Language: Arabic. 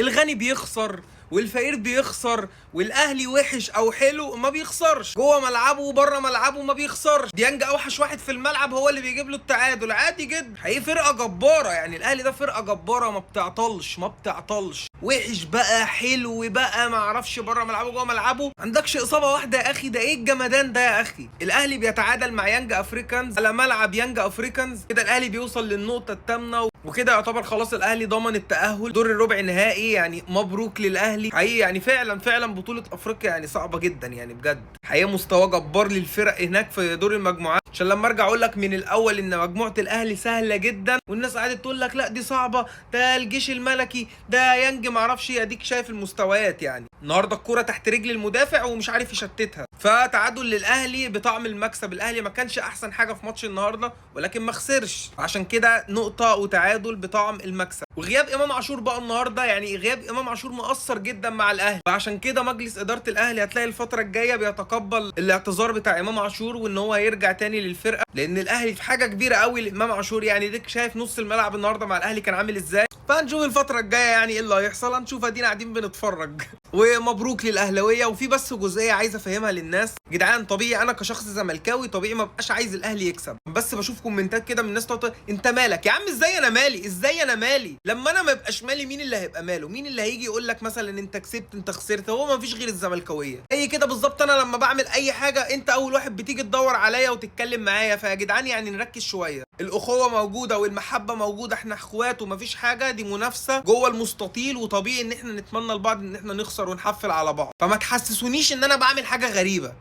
الغني بيخسر والفقير بيخسر، والاهلي وحش او حلو ما بيخسرش، جوه ملعبه وبره ملعبه ما بيخسرش. ديانج اوحش واحد في الملعب هو اللي بيجيب له التعادل عادي جدا. حقيقي فرقه جباره، يعني الاهلي ده فرقه جباره ما بتعطلش ما بتعطلش. وحش بقى حلو بقى ما اعرفش، بره ملعبه جوه ملعبه، عندكش اصابه واحده يا اخي. ده ايه الجمدان ده يا اخي؟ الاهلي بيتعادل مع يانج افريكانز على ملعب يانج افريكانز، كده الاهلي بيوصل للنقطه الثامنه، وكده يعتبر خلاص الاهلي ضمن التاهل دور الربع النهائي. يعني مبروك للاهلي حقيقي، يعني فعلا بطوله افريقيا يعني صعبه جدا يعني بجد. حقيقي مستوى جبار للفرق هناك في دور المجموعات، عشان لما ارجع اقول لك من الاول ان مجموعه الاهلي سهله جدا والناس قعدت تقول لك لا دي صعبه، ده الجيش الملكي، ده يانج ما اعرفش. اديك شايف المستويات، يعني النهارده الكوره تحت رجل المدافع ومش عارف يشتتها. فتعادل للاهلي بطعم المكسب. الاهلي ما كانش احسن حاجه في ماتش النهارده ولكن ما خسرش، عشان كده نقطه وتعادل بطعم المكسب. وغياب امام عاشور بقى النهارده، يعني غياب امام عاشور مؤثر جدا مع الاهلي، فعشان كده مجلس اداره الاهلي هتلاقي الفتره الجايه بيتقبل الاعتذار بتاع امام عاشور وان هو يرجع تاني للفرقه، لان الاهلي في حاجه كبيره قوي لامام عاشور. يعني ديك شايف نص الملعب النهارده مع الاهلي كان عامل ازاي. فهنشوف الفتره الجايه يعني ايه اللي هيحصل، هنشوف ادينا قاعدين بنتفرج. ومبروك للاهلاويه. وفي بس جزئيه عايز افهمها للناس جدعان، طبيعي انا كشخص زملكاوي طبيعي ما بقاش عايز الاهلي يكسب، بس بشوف كومنتات كده من الناس تقول انت مالك يا عم؟ ازاي انا مالي؟ ازاي انا مالي؟ لما انا ما يبقاش مالي مين اللي هيبقى ماله؟ مين اللي هيجي يقول لك مثلا انت كسبت انت خسرت؟ هو ما فيش غير الزملكاويه. اي كده بالظبط، انا لما بعمل اي حاجه انت اول واحد بتيجي تدور عليا وتتكلم معايا. فيا جدعان يعني نركز شويه، الاخوه موجوده والمحبه موجوده، احنا اخوات ومفيش حاجه، دي منافسه جوه المستطيل وطبيعي ان احنا نتمنى لبعض ان احنا نخسر ونحفل على بعض. فما تحسسونيش ان انا بعمل حاجه غريبه.